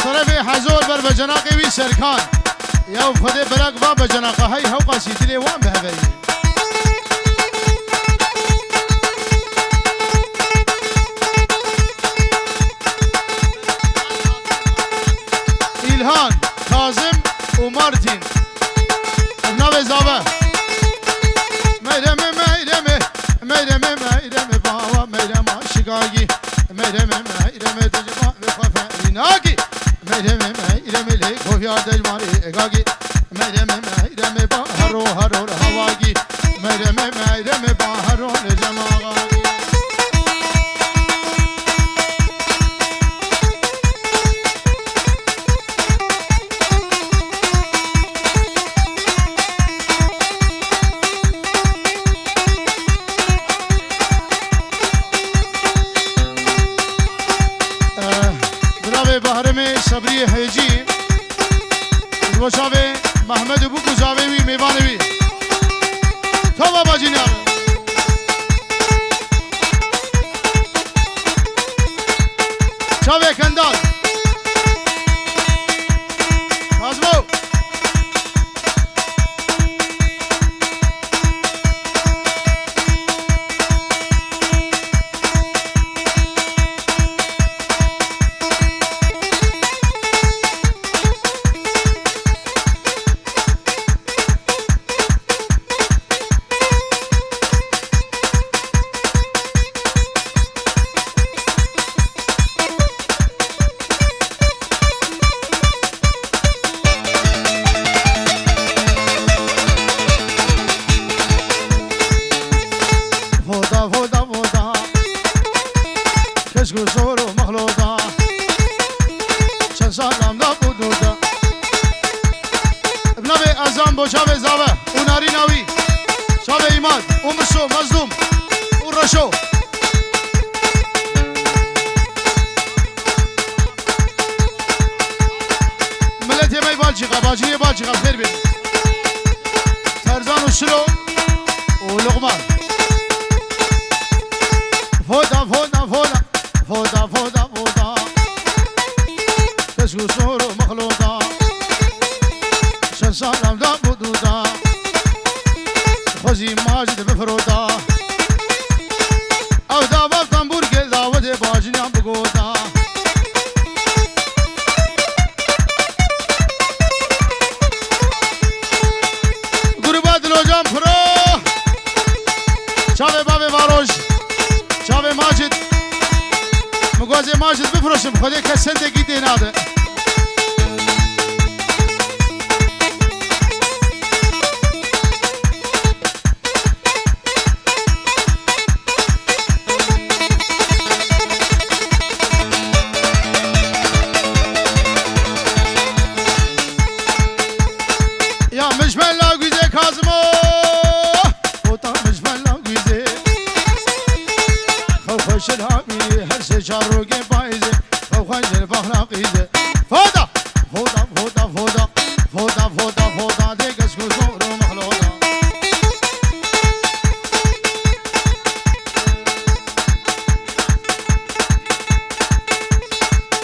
صرفي حزور بر بجناقي وي سركان يا خدي برق با بجناقه هاي هو قصيدي لي وان بهبري إلهان كاظم ومارتين ابناء زابه ميرمي ميرمي ميرمي ميرمي بابا ميرمي شقاقي ميرمي ميرمي تجمع بخفا ناقي ميرمي ميرمي لي كوفيا تجمالي اقاقي ميرمي ميرمي بحرو هرو هواقي ميرمي ميرمي بحرو لجماغاقي صبری هجی روشاوی محمد بو گزاوی وی میوانوی تو بابا جینیار چاوی کندال کازمو شاوه زاوه و ناری ناوی شاوه ایمان و مسو مظلوم و رشو ملت یمای بالچیقا باجی بالچیقا خیر بین ترزان و شلو و لغمان فودا فودا فودا فودا فودا فودا کشکو شور و مخلوطا شنسالم دا بودودا خوزی ماجد بفرودا او دا وقتم برگل داود باجنیم بگودا گروبات لوجام فرو چاوه بابه واروش چاوه ماجد مگوزه ماجد بفروشم خودی کسل دگی دیناده شاروقي بايزه خوخنجر بخلاقيزه فودا فودا فودا فودا فودا فودا فودا ديكس كوزور مخلودا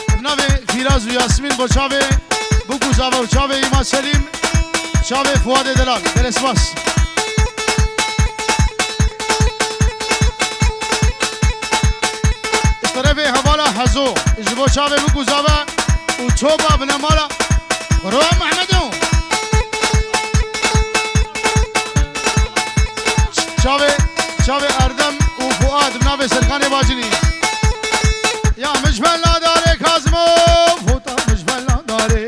ابنابي فيراز وياسمين بو شاوي بو كوزاوه و شاوي ايمان سليم شاوي فواد دلال دلسواس طرفه حوالا حزو جبو شاوه بو گزاوه و چوبا بنمالا روان محمدو شاوه اردم و فؤاد بنابه سرکان باجنی یا مجبل داره کازمو فوتا مجبل داره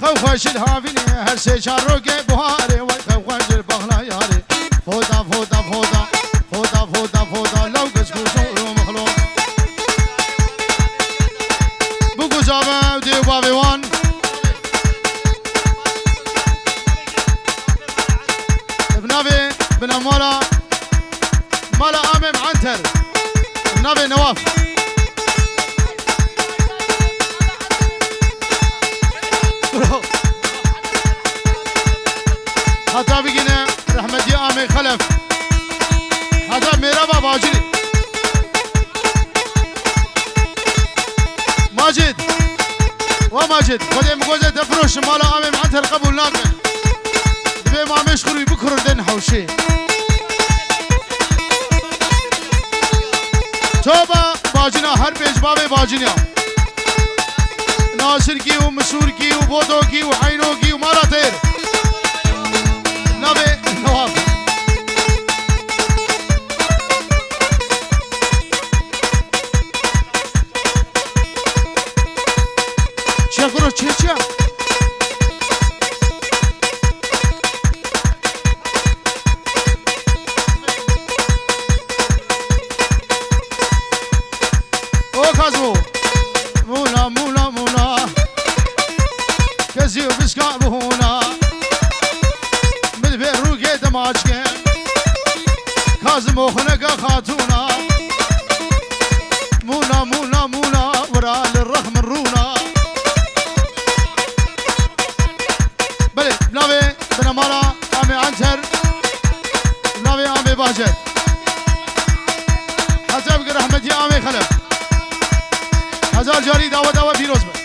خوخش الهافینی هر سه چار رو که بوهاره و خوخش بخلا یاره فوتا فوتا فوتا فوتا فوتا فوتا لو کس کشو و دیو بابی وان ابنابي بنمالا مالا آمم عنتر ابنابي نواف حتى بقينا رحمتي آمي خلف حتى ميرابا باجري ماجد وماجد خذي مجوزة تفروش مالا أمي معنتها القبول ناقل دبي ما مشخري بكرر دين حوشي توبا باجنا هر بيج بابي باجنا ناصر کی و مسور کی و بودو کی و حینو کی و مالا تیر نبی نواف چه کرو چه او کازمو مولا مولا مولا كزيو بسكا بهونا بالبير روكي دماجكين كازمو خنقا خاتونا مولا مولا مولا ورا للرخم الرونا بلي بنابي بنمالا عمي عنتر بنابي عمي باجد حتى بقى رحمتي عمي خلف هزار جاري داوا داوا فيروز بك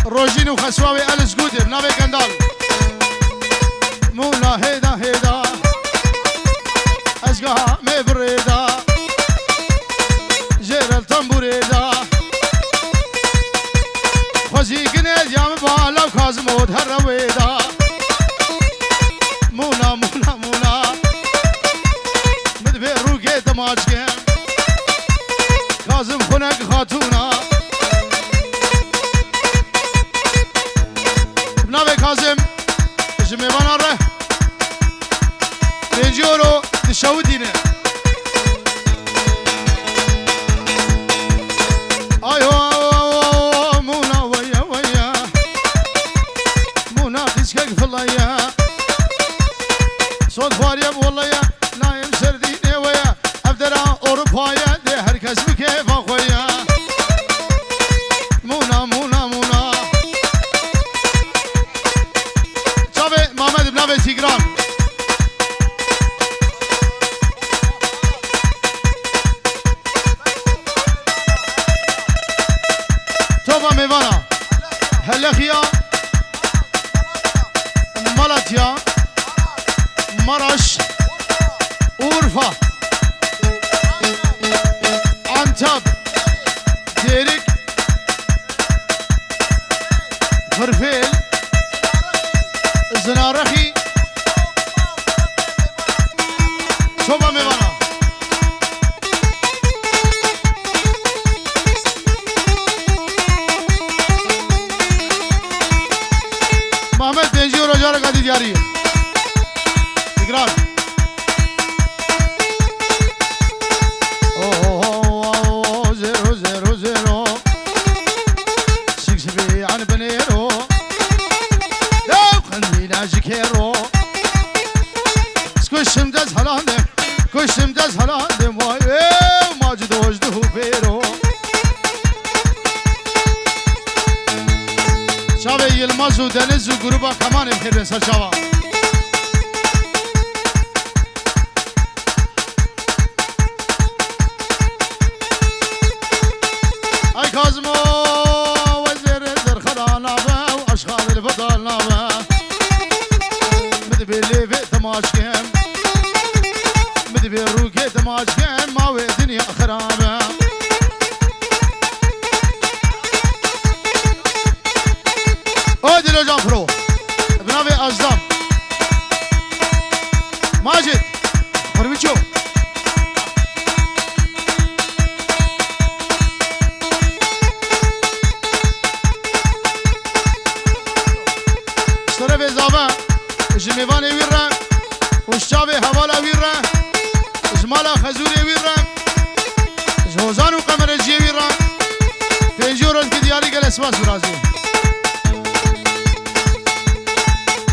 روجين وخسواوي ألس قودي بنابي قندال مولا هيدا هيدا أزقها مي بريدا جير التنبوريدا خوزي قنيد يام بالا وكازمود هالرويدا مولا مولا مولا مدبير روكي دماجكين كازم خنق خاتونا ناوی کازم جمیوان آره 5 یورو دشاو دینه آیو مونا ویا ویا مونا خیسکک فلایا صوت فاریم والله نایم سردینه ویا افدرا اروپایا ده هر کس بکیفا خویا مونا مونا مونا محمد بن تیگران توبا میوانا هلخیا مالاتیا مراش اورفا انتاب دیریک فرفیل زنارخي صوبة ميوانا محمد بنجي ورجال قادي دياري تقران اوه زيرو زيرو زيرو سيكسبي عن بنيرو جكيرو كشم دز هلاندم كشم دز هلاندم وای ماجد وجده بيرو شاوي يلماز و دنز و گروبا كمان بخير سر شاوا اي كازمو وزير الزرخدانا واشغال الفضلنا مدبي في تماشكم مدبي روكي تماشكم ماوي دنيا خرابة اودي لو جانفرو بنابي أجدام ماجد فرميشو اشترى زابا جميفاني ويرا والشابي حوالا ويرا جمالا خزوري ويرا جوزان وقمر الجي ويرا تنجورن كدياري قال اسواس برازي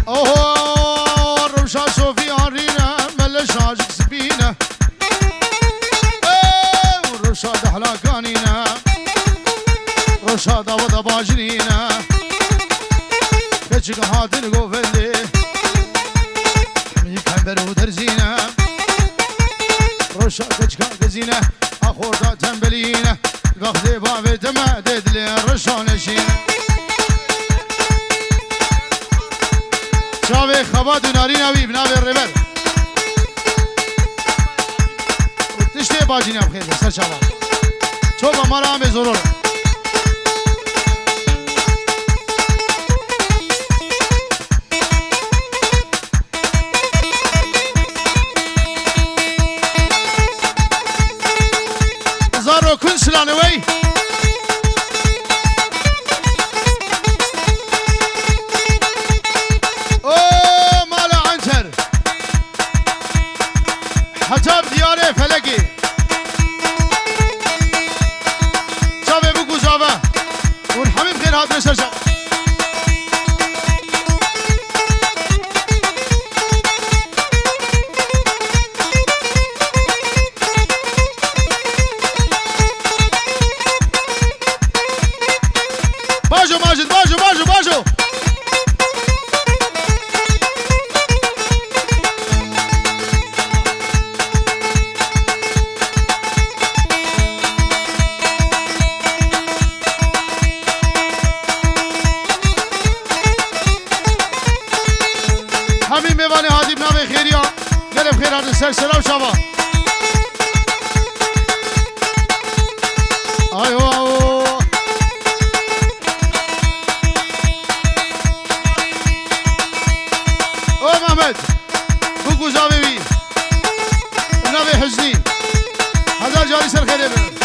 اوه روشا صوفي عرينا ملش عاجك سبينا روشا دحلا كانينا روشا داودا باجرینه بچه هاتن گوفنده میکن برو درزینه روشا بچه گزینه آخوردا تنبلینه وقت باوی دمه دیدلی رشانشینه شاوی خواد و ناری نوی بناوی ریبر تشتی باجینه بخیر سر شاوه چو با مرا هم ضرور زارو کن سلانوی او مال عنتر حتاب دیاره فلکی شابه بگو شابه اون همین خیر حاضر سر شابه باجو ماجد باجو باجو باجو همین میوانه هادی بنام خیریا گرم خیرات سر سلام شما آیو آو او محمد بگو زاوی بی بنام حزنی هزار جاری سر خیره بر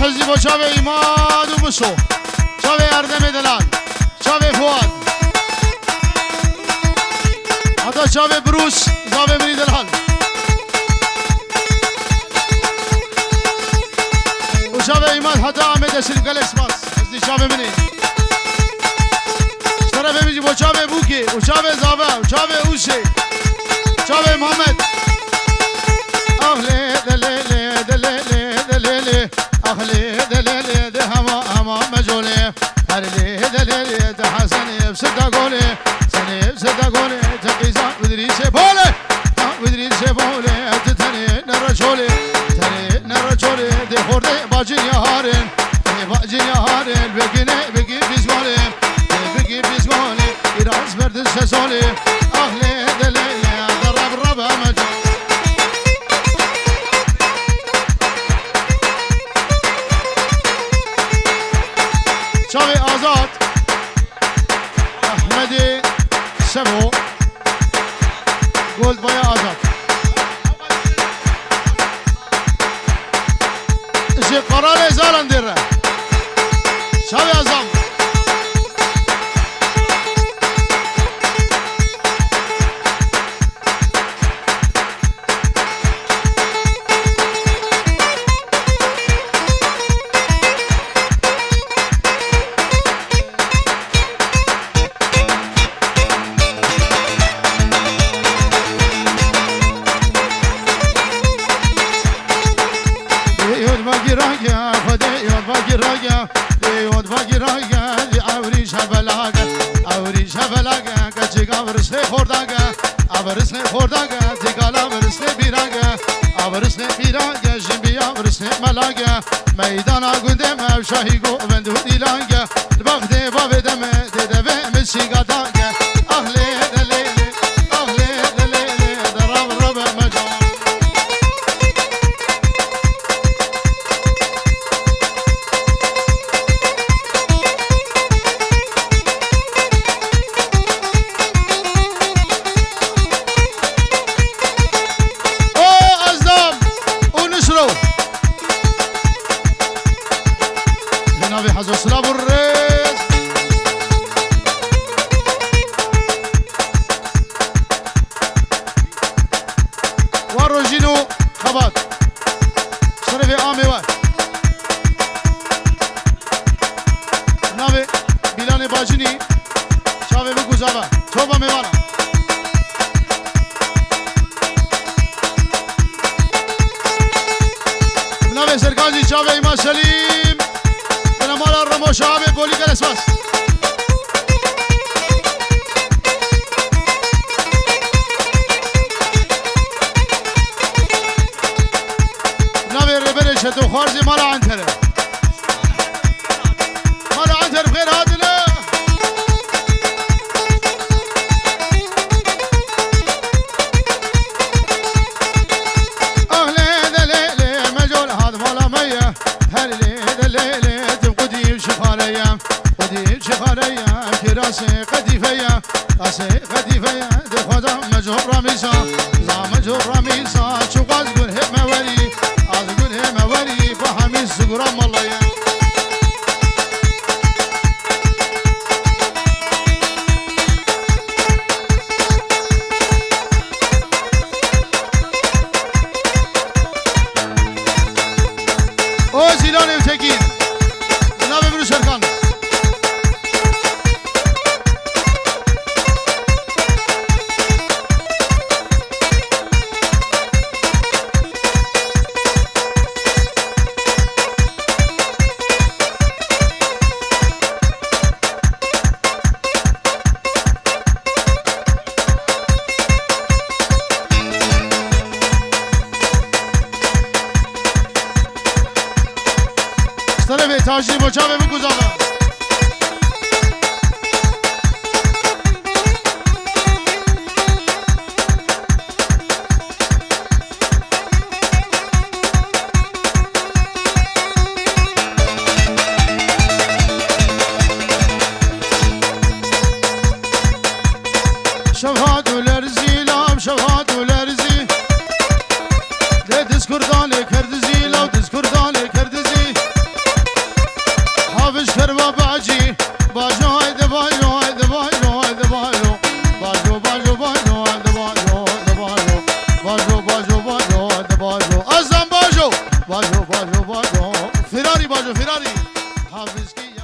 حزبی با شاوه ایماد و بسو شاوه اردم دلال شاوه فواد حتی شاوه بروس زاوه منی دلال و شاوه ایماد حتی آمد سلگل اسماس حزبی شاوه منی طرف میجی با شاوه بوکی و شاوه زاوه و شاوه اوشه شاوه محمد اهله دلیله دلیله دلیله أهلي دليلي ده هما مجولي هرلي دليلي ده حسني بسدا قولي سني بسدا قولي تقيزا بدري سيبولي بدري سيبولي تتني نرشولي تني نرشولي ده خوردي باجين يا هارين باجين يا هارين بقي بيزمولي بقي بيزمولي إراز برد السسولي أهلي دليلي ده رب مجولي شاوی آزاد احمدی سبو گلد بایا آزاد اشی قرار ازالن دیره شاوی آزاد ورسنه خورداگه دیگالا ورسنه بیراگه ورسنه بیراگه جنبیا ورسنه ملاگه میدانا گنده مشاهی گو بندو دیلانگه الباغده بابه دمه دیده و مسیگا داگه اهلی دلیلی اهلی دلیلی درام رب مجان جناب سلیم به نمال رمو شعب بولی گلسواس نبی ربرش تو خارجی مال عنتره مال عنتر بخیر هادله راسي قديفيا راسي قديفيا دي خدا مجهور رميسا زا مجهور رميسا شو قاز قول هي موري قاز قول هي موري فحميس قرام الله يا او زيلاني وتكين جناب ابن شركان طرف تاجی مچابه بگذارم شفاعت و لرزی لام شفاعت و لرزی ده دست کردانه کردزی لو دست کردانه کردزی حافظ کروا باجی باجو هایده باجو هایده باجو هایده باجو باجو باجو باجو هایده باجو هایده باجو باجو باجو باجو هایده باجو ازم باجو باجو باجو باجو فراری باجو فراری حافظ کی